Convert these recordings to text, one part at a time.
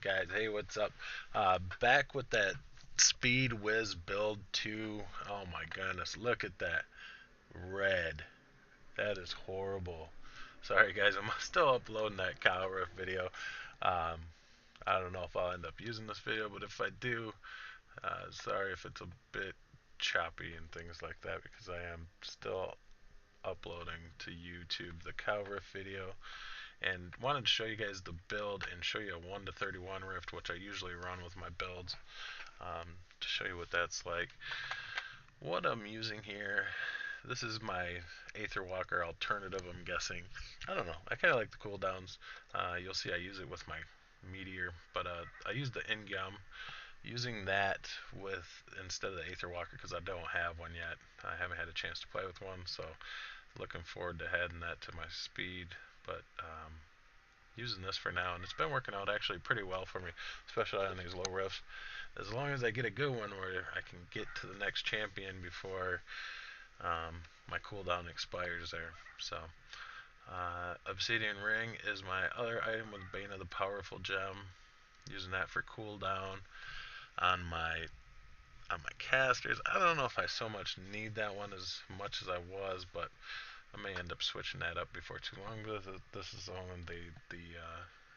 Alright guys, hey, what's up? Back with that Speed Whiz build 2. Oh my goodness, look at that. Red. That is horrible. Sorry guys, I'm still uploading that cow riff video. Um, I don't know if I'll end up using this video, but if I do, sorry if it's a bit choppy and things like that because I am still uploading to YouTube the cow riff video and wanted to show you guys the build and show you a 1 to 31 rift, which I usually run with my builds, to show you what that's like. What I'm using here, this is my Aether Walker alternative, I'm guessing. I don't know, I kind of like the cooldowns. You'll see I use it with my Meteor, but I use the Ingam, using that with instead of the Aether Walker because I don't have one yet. I haven't had a chance to play with one, so looking forward to adding that to my speed. But using this for now, and it's been working out actually pretty well for me, especially on these low rifts. As long as I get a good one where I can get to the next champion before my cooldown expires there. So, Obsidian Ring is my other item with Bane of the Powerful Gem. Using that for cooldown on my casters. I don't know if I so much need that one as much as I was, but I may end up switching that up before too long. This is only the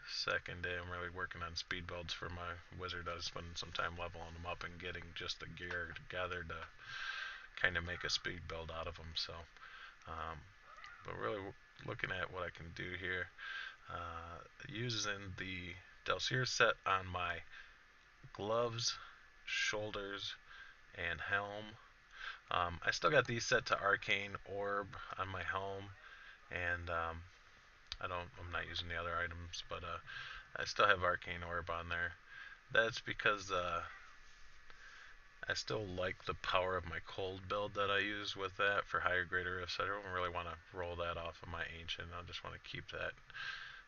second day I'm really working on speed builds for my wizard. I was spending some time leveling them up and getting just the gear together to kind of make a speed build out of them. So, um, but really looking at what I can do here, using the Delcir set on my gloves, shoulders, and helm. I still got these set to Arcane Orb on my helm, and I'm not using the other items, but I still have Arcane Orb on there. That's because I still like the power of my cold build that I use with that for higher greater rifts. I don't really want to roll that off of my ancient. I just want to keep that.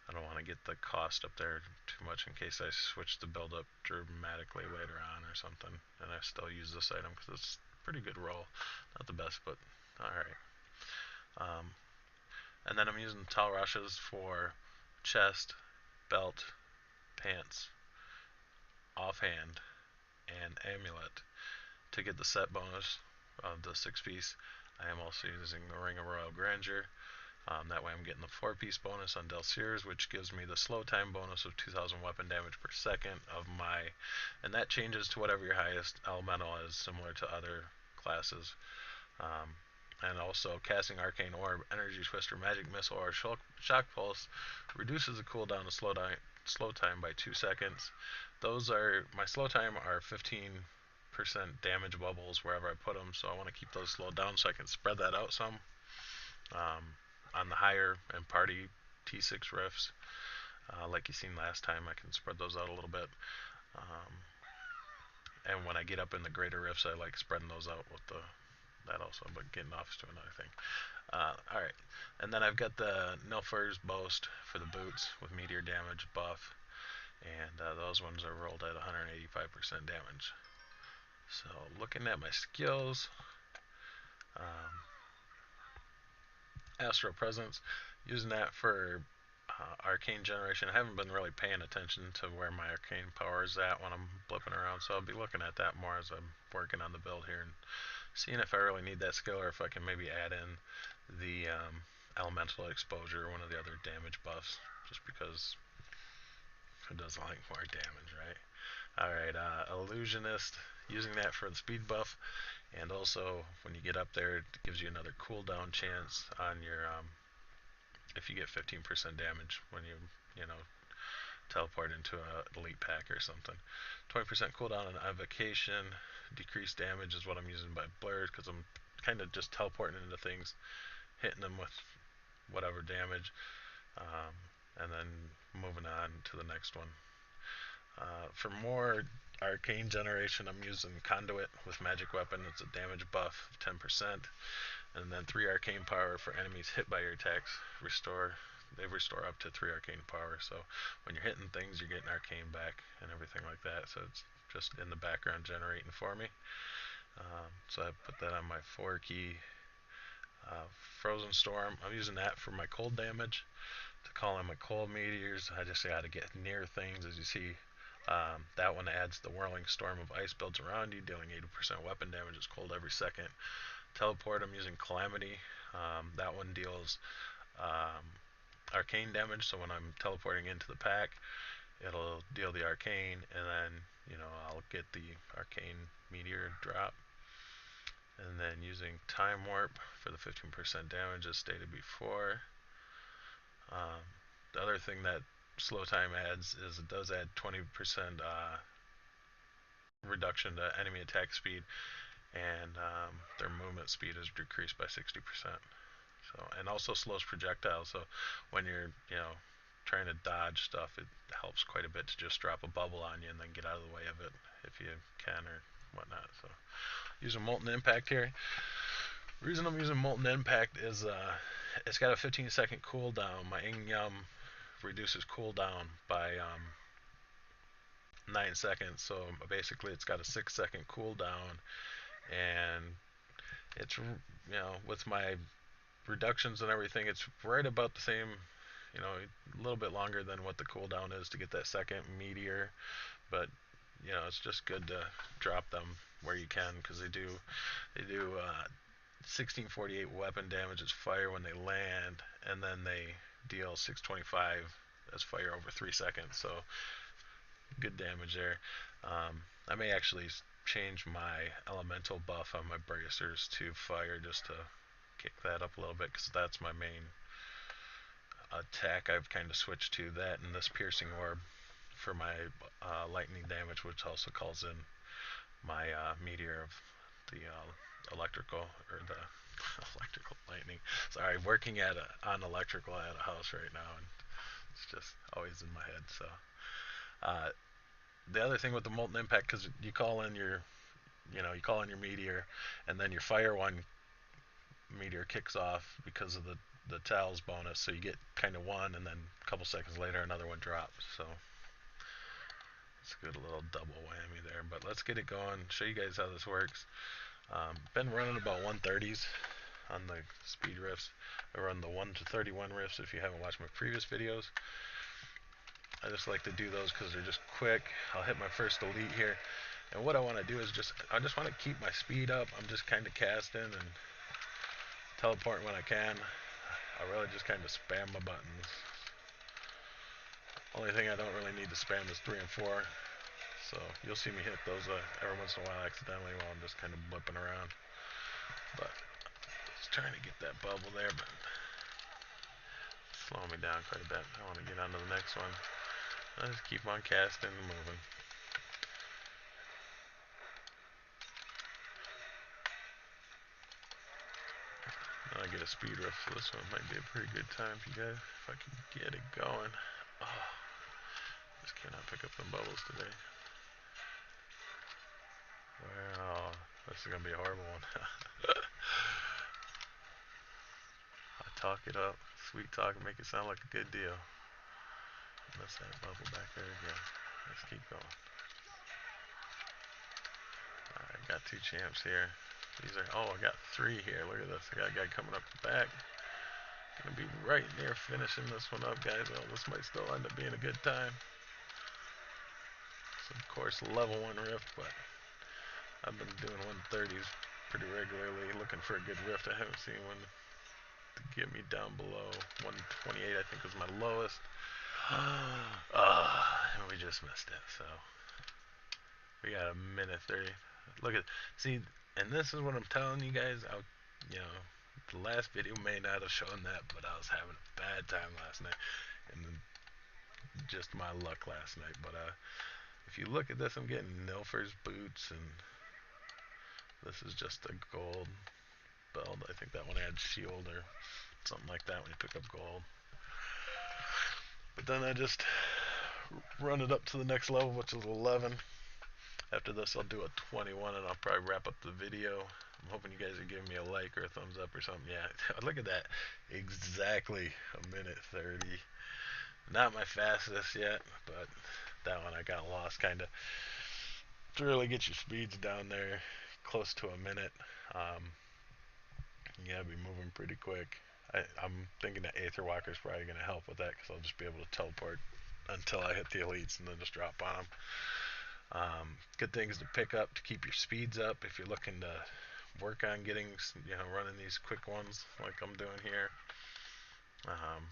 I don't want to get the cost up there too much in case I switch the build up dramatically later on or something, and I still use this item because it's a pretty good roll. Not the best, but alright. And then I'm using Tal Rashes for chest, belt, pants, offhand, and amulet to get the set bonus of the 6-piece. I am also using the Ring of Royal Grandeur. That way I'm getting the 4-piece bonus on Delcirs, which gives me the slow time bonus of 2000 weapon damage per second of my, and that changes to whatever your highest elemental is, similar to other classes. And also casting Arcane Orb, Energy Twister, Magic Missile, or Shock Pulse reduces the cooldown of slow time by 2 seconds. Those are, my slow time are 15% damage bubbles wherever I put them, so I want to keep those slowed down so I can spread that out some. On the higher and party T6 riffs, like you seen last time, I can spread those out a little bit. And when I get up in the greater riffs, I like spreading those out with that also, but getting off to another thing. Alright, and then I've got the Nilfgaard's Boast for the boots with meteor damage buff, and those ones are rolled at 185% damage. So looking at my skills, um, Astral Presence, using that for arcane generation. I haven't been really paying attention to where my arcane power is at when I'm blipping around, so I'll be looking at that more as I'm working on the build here and seeing if I really need that skill or if I can maybe add in the elemental exposure or one of the other damage buffs, just because who doesn't like more damage, right? Alright, Illusionist, using that for the speed buff, and also when you get up there, it gives you another cooldown chance on your, if you get 15% damage when you know, teleport into an elite pack or something. 20% cooldown on evocation, decreased damage is what I'm using by blurs because I'm kind of just teleporting into things, hitting them with whatever damage, and then moving on to the next one. For more arcane generation, I'm using Conduit with magic weapon. It's a damage buff of 10%, and then 3 arcane power for enemies hit by your attacks. They restore up to 3 arcane power. So when you're hitting things, you're getting arcane back and everything like that. So it's just in the background generating for me. So I put that on my 4 key. Frozen Storm, I'm using that for my cold damage to call in my cold meteors. I just got to get near things. As you see, That one adds the whirling storm of ice builds around you, dealing 80% weapon damage. It's cold every second. Teleport, I'm using Calamity. That one deals um, arcane damage, so when I'm teleporting into the pack, it'll deal the arcane, and then I'll get the arcane meteor drop. And then using Time Warp for the 15% damage as stated before. Um, the other thing that slow time adds is it does add 20% reduction to enemy attack speed, and their movement speed is decreased by 60%. So, and also slows projectiles. So when you're trying to dodge stuff, it helps quite a bit to just drop a bubble on you and then get out of the way of it if you can or whatnot. So using Molten Impact here. The reason I'm using Molten Impact is it's got a 15-second cooldown. My Yum reduces cooldown by 9 seconds. So basically, it's got a 6-second cooldown, and it's with my reductions and everything, it's right about the same. A little bit longer than what the cooldown is to get that second meteor, but it's just good to drop them where you can because they do 1648 weapon damage as fire when they land, and then they deal 625 as fire over 3 seconds. So good damage there. I may actually change my elemental buff on my bracers to fire just to kick that up a little bit because that's my main attack. I've kind of switched to that and this piercing orb for my lightning damage, which also calls in my meteor of the electrical or the electrical lightning. Sorry, working on electrical at a house right now, and it's just always in my head. So uh, the other thing with the molten impact, because you call in your meteor, and then your fire one meteor kicks off because of the towels bonus. So you get kind of one, and then a couple seconds later another one drops. So it's a good little double whammy there. But let's get it going. Show you guys how this works. Been running about 130s on the speed riffs. I run the 1 to 31 riffs if you haven't watched my previous videos. I just like to do those because they're just quick. I'll hit my first elite here. And what I want to do is I just want to keep my speed up. I'm just kind of casting and teleporting when I can. I really just kind of spam my buttons. Only thing I don't really need to spam is 3 and 4. So you'll see me hit those every once in a while accidentally while I'm just kind of blipping around. But just trying to get that bubble there, but slowing me down quite a bit. I want to get on to the next one. I just keep on casting and moving. I get a speed riff, so this one might be a pretty good time for you guys if I can get it going. Oh, just cannot pick up them bubbles today. Wow, this is gonna be a horrible one. I talk it up, sweet talk, and make it sound like a good deal. Let's that bubble back there again. Let's keep going. Alright, got 2 champs here. I got 3 here. Look at this. I got a guy coming up the back. Gonna be right near finishing this one up, guys. Oh, this might still end up being a good time. So, of course, level 1 rift, but I've been doing 130s pretty regularly, looking for a good rift. I haven't seen one to get me down below 128, I think was my lowest. And we just missed it. So we got a minute 30. Look at, see, and this is what I'm telling you guys. The last video may not have shown that, but I was having a bad time last night, and just my luck last night. But if you look at this, I'm getting Nilfer's boots, and this is just a gold belt. I think that one adds shield or something like that when you pick up gold. But then I just run it up to the next level, which is 11. After this, I'll do a 21, and I'll probably wrap up the video. I'm hoping you guys are giving me a like or a thumbs up or something. Yeah, look at that. Exactly a minute 30. Not my fastest yet, but that one I got lost kind of. To really get your speeds down there close to a minute, you gotta be moving pretty quick. I'm thinking that Aether Walker is probably going to help with that because I'll just be able to teleport until I hit the elites and then just drop on them. Good things to pick up to keep your speeds up if you're looking to work on getting, running these quick ones like I'm doing here. Um,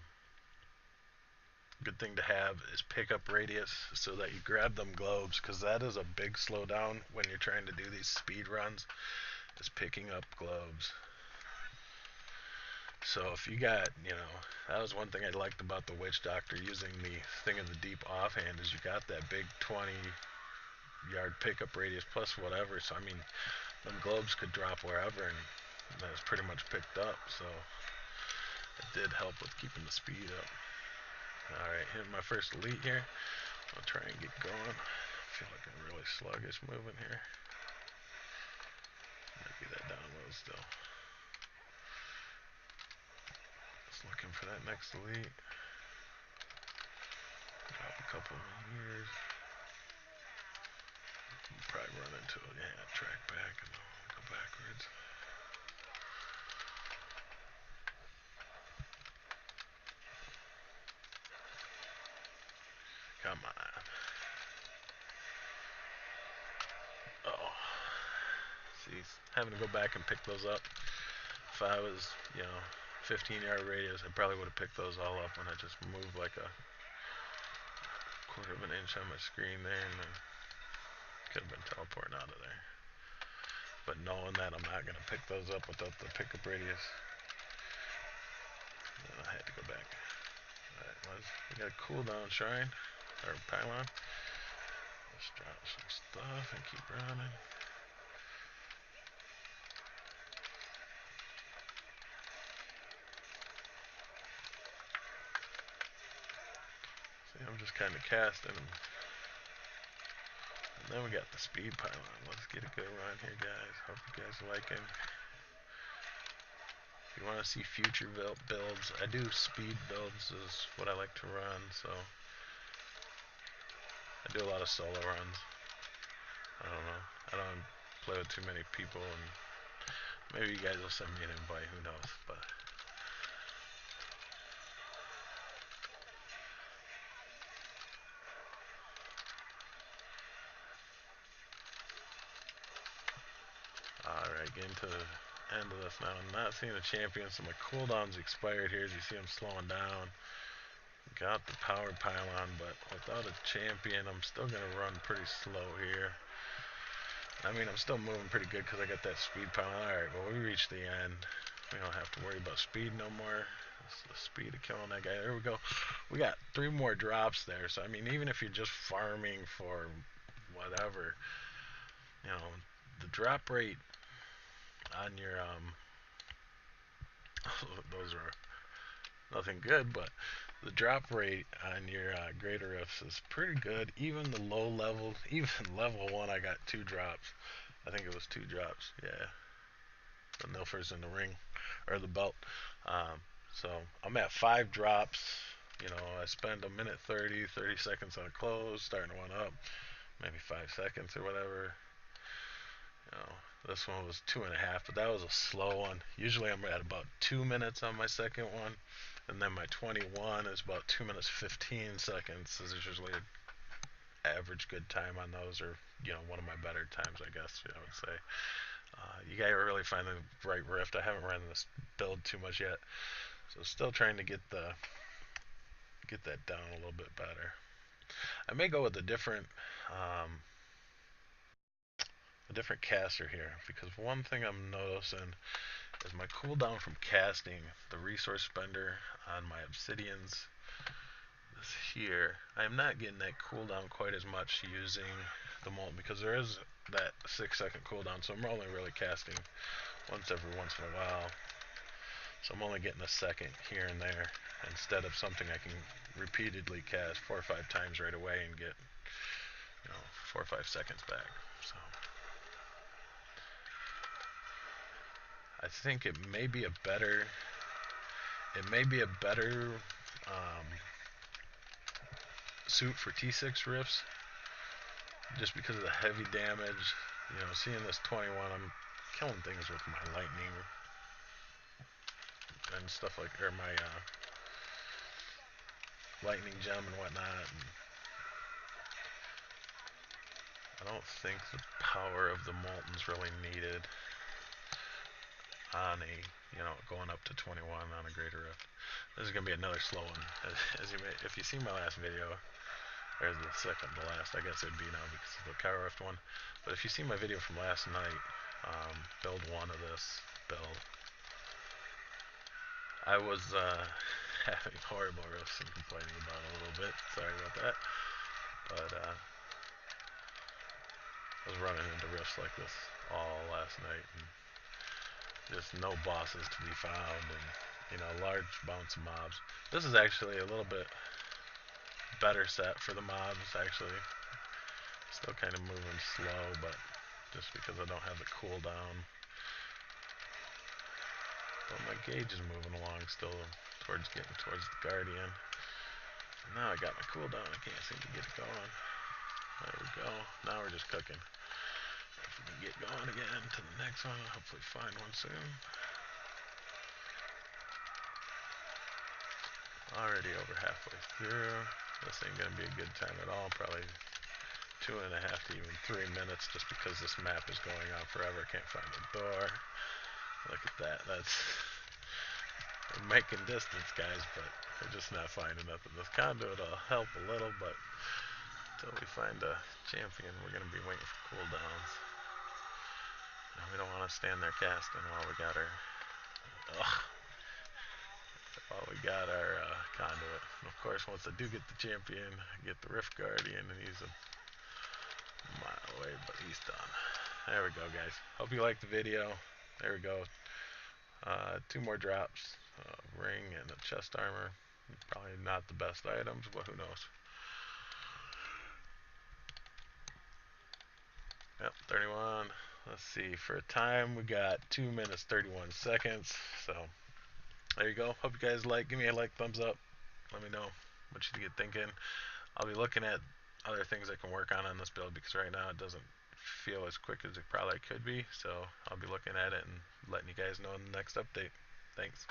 Good thing to have is pickup radius so that you grab them globes, because that is a big slowdown when you're trying to do these speed runs, is picking up globes. So if you got, that was one thing I liked about the Witch Doctor using the thing of the deep offhand, is you got that big 20-yard pickup radius plus whatever. So I mean, them globes could drop wherever, and that was pretty much picked up. So it did help with keeping the speed up. Alright, hitting my first elite here. I'll try and get going. I feel like I'm really sluggish moving here. Might be that download still. Just looking for that next elite. Drop a couple of years. Probably run into it. Yeah, track back and go backwards. Come on. Oh. See, having to go back and pick those up. If I was, 15-yard radius, I probably would have picked those all up when I just moved like a quarter of an inch on my screen there, and then could have been teleporting out of there. But knowing that I'm not going to pick those up without the pickup radius, I had to go back. Alright, we got a cooldown shrine, or pylon. Let's drop some stuff and keep running. See, I'm just kind of casting them. And then we got the speed pylon. Let's get a good run here, guys. Hope you guys are liking. If you want to see future builds, I do speed builds is what I like to run, so I do a lot of solo runs. I don't know. I don't play with too many people, and maybe you guys will send me an invite, who knows, but alright, getting to the end of this now. I'm not seeing the champion, so my cooldown's expired here. As you see, I'm slowing down. Got the power pylon, but without a champion, I'm still going to run pretty slow here. I mean, I'm still moving pretty good because I got that speed pylon. Alright, well, we reached the end. We don't have to worry about speed no more. That's the speed of killing that guy. There we go. We got 3 more drops there. So, I mean, even if you're just farming for whatever, the drop rate on your, those are nothing good, but the drop rate on your greater rifts is pretty good. Even the low level, even level 1, I got 2 drops. I think it was 2 drops. Yeah. The Nilfers in the ring, or the belt. So I'm at 5 drops. I spend a minute 30 seconds on a close, starting one up, maybe 5 seconds or whatever. This one was 2.5, but that was a slow one. Usually I'm at about 2 minutes on my second one, and then my 21 is about 2 minutes 15 seconds. This is usually an average good time on those, or one of my better times, I guess I would say. You gotta really find the right rift. I haven't ran this build too much yet, so still trying to get that down a little bit better. I may go with a different caster here, because one thing I'm noticing is my cooldown from casting, the resource spender on my obsidians, this here, I'm not getting that cooldown quite as much using the molten, because there is that 6-second cooldown, so I'm only really casting once in a while. So I'm only getting a second here and there, instead of something I can repeatedly cast 4 or 5 times right away and get 4 or 5 seconds back. So I think it may be a better suit for T6 rifts, just because of the heavy damage. Seeing this 21, I'm killing things with my lightning and stuff like, or my lightning gem and whatnot. And I don't think the power of the molten's really needed on a, going up to 21 on a greater rift. This is gonna be another slow one. As you may, if you see my last video, or the second to last, I guess it'd be now because of the Power Rift one. But if you see my video from last night, build one of this build, I was having horrible rifts and complaining about it a little bit. Sorry about that. But I was running into rifts like this all last night, and just no bosses to be found, and large bounce of mobs. This is actually a little bit better set for the mobs. Actually, still kind of moving slow, but just because I don't have the cooldown. But my gauge is moving along still getting towards the Guardian. Now I got my cooldown. I can't seem to get it going. There we go. Now we're just cooking. If we can get going again to the next one, hopefully find one soon. Already over halfway through. This ain't gonna be a good time at all. Probably 2.5 to even 3 minutes, just because this map is going on forever. Can't find the door. Look at that. We're making distance, guys, but we're just not finding nothing. This conduit will help a little, but until we find a champion, we're gonna be waiting for cooldowns. And we don't want to stand there casting while we got our conduit. And of course, once I do get the champion, I get the Rift Guardian, and he's a mile away, but he's done. There we go, guys. Hope you liked the video. There we go. 2 more drops. Ring and a chest armor. Probably not the best items, but who knows. Yep, 31. Let's see. For a time, we got 2 minutes 31 seconds. So there you go. Hope you guys give me a thumbs up. Let me know what you get thinking. I'll be looking at other things I can work on this build, because right now it doesn't feel as quick as it probably could be. So I'll be looking at it and letting you guys know in the next update. Thanks.